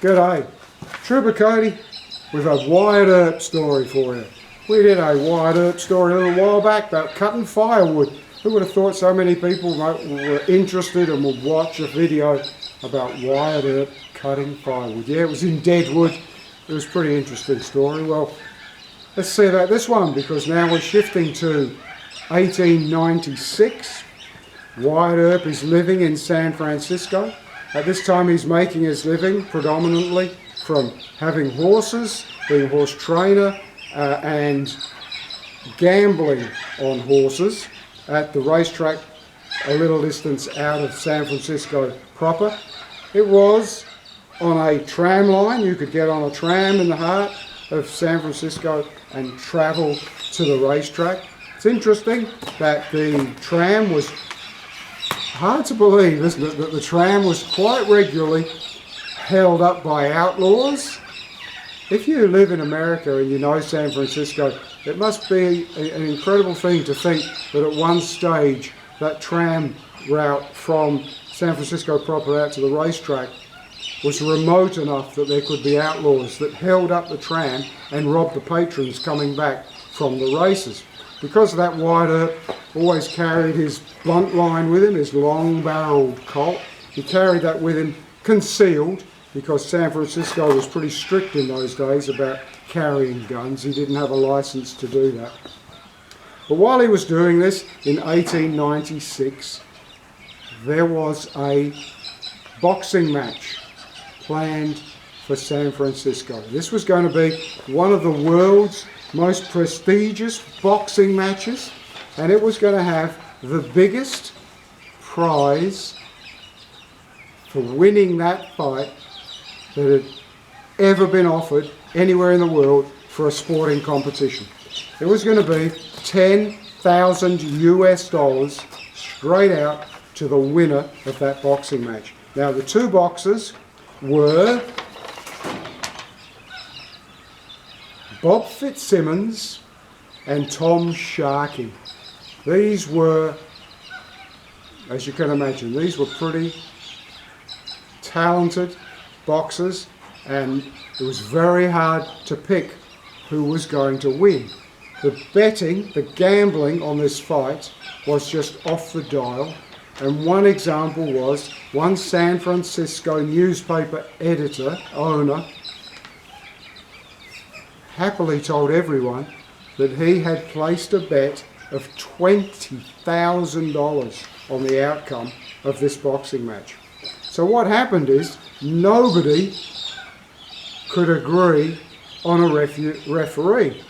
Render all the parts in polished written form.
G'day, Trooper Cody with a Wyatt Earp story for you. We did a Wyatt Earp story a little while back about cutting firewood. Who would have thought so many people were interested and would watch a video about Wyatt Earp cutting firewood? Yeah, it was in Deadwood. It was a pretty interesting story. Well, let's see about this one, because now we're shifting to 1896. Wyatt Earp is living in San Francisco. At this time he's making his living predominantly from having horses, being a horse trainer, and gambling on horses at the racetrack a little distance out of San Francisco proper. It was on a tram line. You could get on a tram in the heart of San Francisco and travel to the racetrack. It's interesting that the tram was, hard to believe, isn't it, that the tram was quite regularly held up by outlaws. If you live in America and you know San Francisco, it must be an incredible thing to think that at one stage that tram route from San Francisco proper out to the racetrack was remote enough that there could be outlaws that held up the tram and robbed the patrons coming back from the races. Because of that, Wyatt Earp always carried his blunt line with him, his long-barreled Colt. He carried that with him concealed, because San Francisco was pretty strict in those days about carrying guns. He didn't have a license to do that. But while he was doing this, in 1896, there was a boxing match planned for San Francisco. This was going to be one of the world's most prestigious boxing matches, and it was going to have the biggest prize for winning that fight that had ever been offered anywhere in the world for a sporting competition. It was going to be 10,000 US dollars straight out to the winner of that boxing match. Now, the two boxers were Bob Fitzsimmons and Tom Sharkey. These were, as you can imagine, these were pretty talented boxers, and it was very hard to pick who was going to win. The betting, the gambling on this fight was just off the dial, and one example was one San Francisco newspaper owner happily told everyone that he had placed a bet of $20,000 on the outcome of this boxing match. So what happened is nobody could agree on a referee.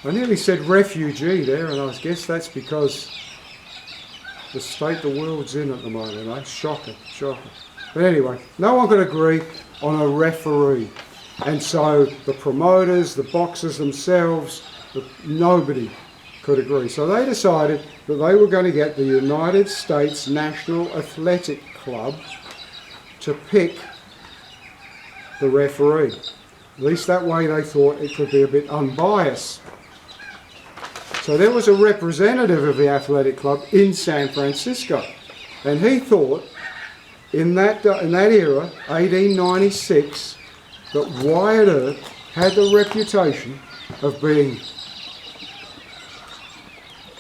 I nearly said refugee there, and I guess that's because the state the world's in at the moment, eh? Shocking. But anyway, no one could agree on a referee. And so the promoters, the boxers themselves, nobody could agree. So they decided that they were going to get the United States National Athletic Club to pick the referee. At least that way they thought it could be a bit unbiased. So there was a representative of the athletic club in San Francisco, and he thought in that era, 1896, that Wyatt Earp had the reputation of being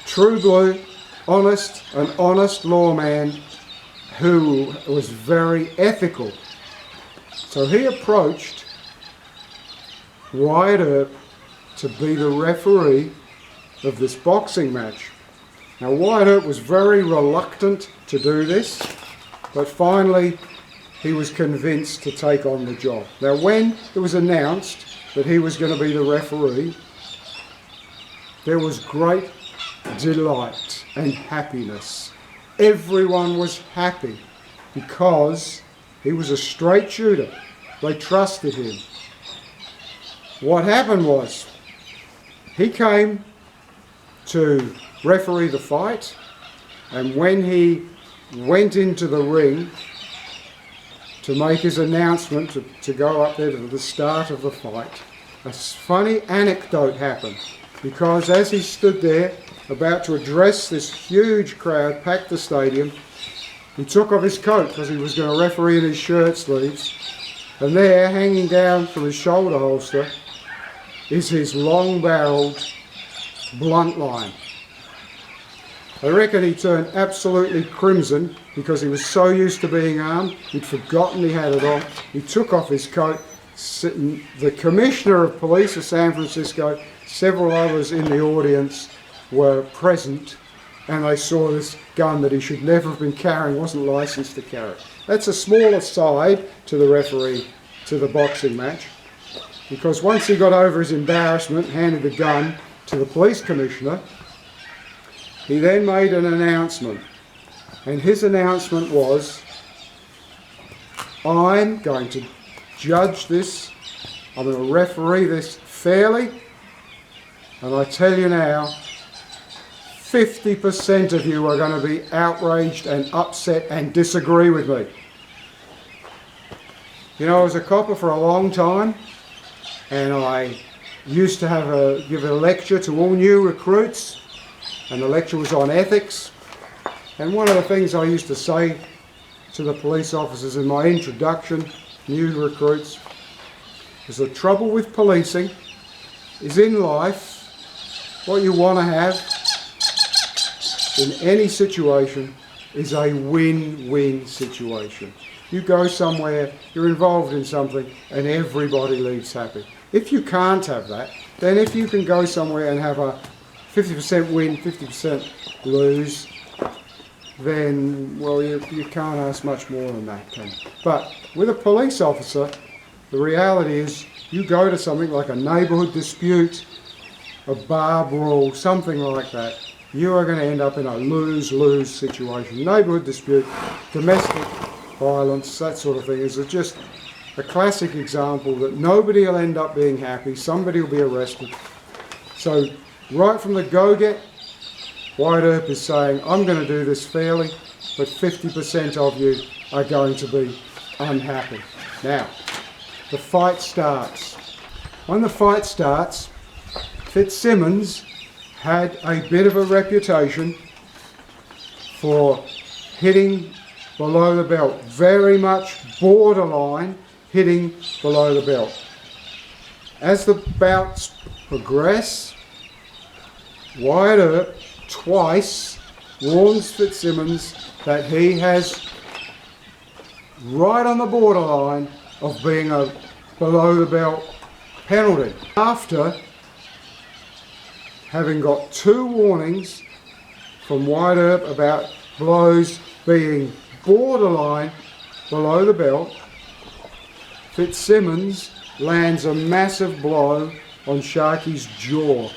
true blue, an honest lawman who was very ethical. So he approached Wyatt Earp to be the referee of this boxing match. Now, Wyatt Earp was very reluctant to do this, but finally he was convinced to take on the job. Now, when it was announced that he was going to be the referee, there was great delight and happiness. Everyone was happy because he was a straight shooter. They trusted him. What happened was, he came to referee the fight, and when he went into the ring to make his announcement to go up there to the start of the fight, a funny anecdote happened, because as he stood there about to address this huge crowd, packed the stadium, He took off his coat because he was going to referee in his shirt sleeves, and there, hanging down from his shoulder holster, is his long-barreled blunt line. I reckon he turned absolutely crimson because he was so used to being armed, he'd forgotten he had it on. He took off his coat. The Commissioner of Police of San Francisco, several others in the audience were present, and they saw this gun that he should never have been carrying, wasn't licensed to carry. That's a small aside to the referee, to the boxing match, because once he got over his embarrassment, handed the gun to the police commissioner, he then made an announcement, and his announcement was, I'm going to judge this, I'm going to referee this fairly, and I tell you now, 50% of you are going to be outraged and upset and disagree with me. You know, I was a copper for a long time, and I used to give a lecture to all new recruits, and the lecture was on ethics. And one of the things I used to say to the police officers in my introduction, new recruits, is the trouble with policing is in life, what you want to have in any situation is a win-win situation. You go somewhere, you're involved in something, and everybody leaves happy. If you can't have that, then if you can go somewhere and have a 50% win, 50% lose, then, well, you can't ask much more than that, can you? But with a police officer, the reality is you go to something like a neighbourhood dispute, a bar brawl, something like that, you are going to end up in a lose-lose situation. Neighbourhood dispute, domestic violence, that sort of thing is just a classic example that nobody will end up being happy, somebody will be arrested. So right from the go-get, Wyatt Earp is saying, I'm going to do this fairly, but 50% of you are going to be unhappy. Now, the fight starts. When the fight starts, Fitzsimmons had a bit of a reputation for hitting below the belt, very much borderline hitting below the belt. As the bouts progress, Wyatt Earp twice warns Fitzsimmons that he has right on the borderline of being a below the belt penalty. After having got 2 warnings from Wyatt Earp about blows being borderline below the belt, Fitzsimmons lands a massive blow on Sharky's jaw.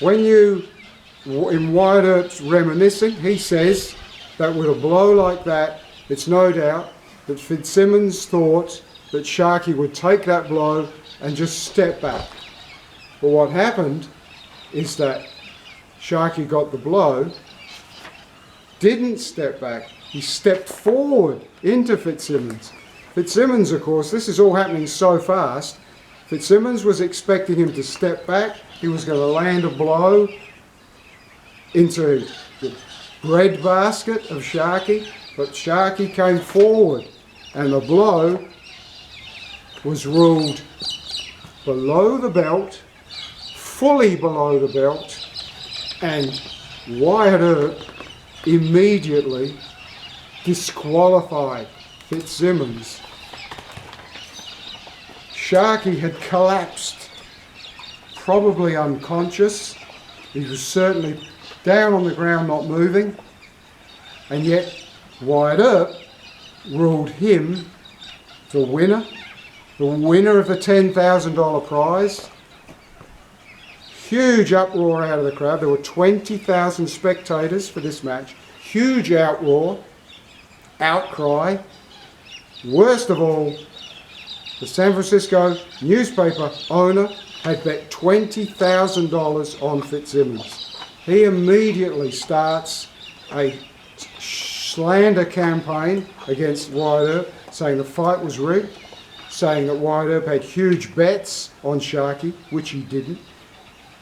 In Wyatt Earp's reminiscing, he says that with a blow like that, it's no doubt that Fitzsimmons thought that Sharky would take that blow and just step back. But what happened is that Sharky got the blow, didn't step back, he stepped forward into Fitzsimmons. Fitzsimmons, of course, this is all happening so fast, Fitzsimmons was expecting him to step back, he was going to land a blow into the bread basket of Sharky, but Sharky came forward and the blow was ruled below the belt, fully below the belt, and Wyatt Earp immediately disqualified Fitzsimmons. Sharky had collapsed, probably unconscious. He was certainly down on the ground, not moving, and yet Wyatt Earp ruled him the winner of the $10,000 prize. Huge uproar out of the crowd. There were 20,000 spectators for this match. Huge outroar, outcry. Worst of all, the San Francisco newspaper owner had bet $20,000 on Fitzsimmons. He immediately starts a slander campaign against Wyatt Earp, saying the fight was rigged, saying that Wyatt Earp had huge bets on Sharky, which he didn't.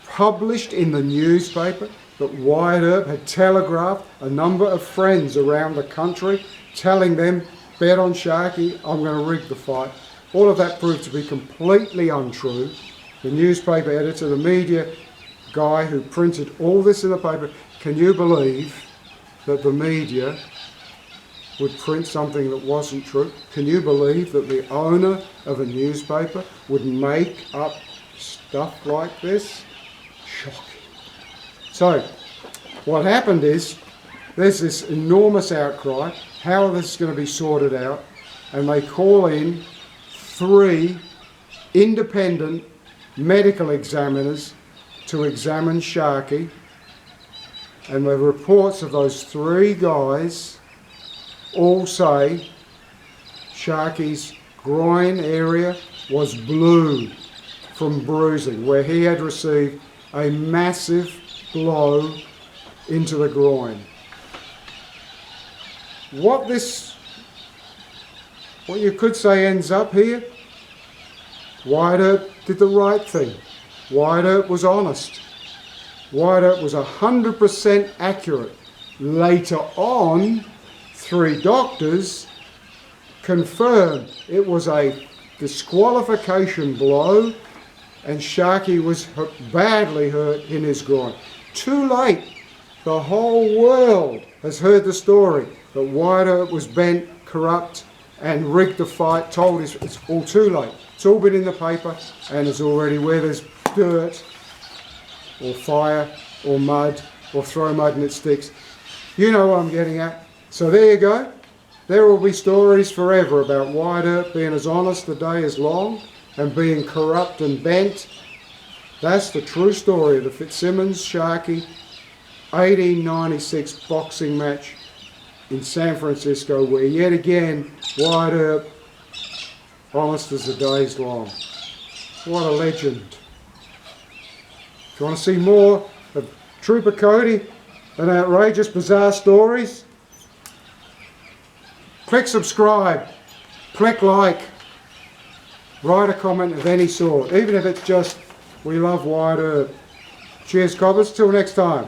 Published in the newspaper, that Wyatt Earp had telegraphed a number of friends around the country, telling them, bet on Sharky, I'm going to rig the fight. All of that proved to be completely untrue. The newspaper editor, the media guy who printed all this in the paper, can you believe that the media would print something that wasn't true? Can you believe that the owner of a newspaper would make up stuff like this? Shocking. So, what happened is, there's this enormous outcry, how this is going to be sorted out, and they call in 3 independent medical examiners to examine Sharky, and the reports of those 3 guys all say Sharky's groin area was blue from bruising, where he had received a massive blow into the groin. What you could say ends up here, Wyatt Earp did the right thing. Wyatt Earp was honest. Wyatt Earp was 100% accurate. Later on, 3 doctors confirmed it was a disqualification blow and Sharky was badly hurt in his groin. Too late. The whole world has heard the story that Wyatt Earp was bent, corrupt and rigged the fight, told it's all too late. It's all been in the paper and it's already where there's dirt or fire or mud or throw mud and it sticks. You know what I'm getting at. So there you go. There will be stories forever about Wyatt Earp being as honest the day is long and being corrupt and bent. That's the true story of the Fitzsimmons-Sharkey 1896 boxing match in San Francisco, where yet again Wyatt Earp, honest as the day's long. What a legend. If you want to see more of Trooper Cody and outrageous bizarre stories, click subscribe, click like, write a comment of any sort, even if it's just we love Wyatt Earp. Cheers, cobbers, till next time.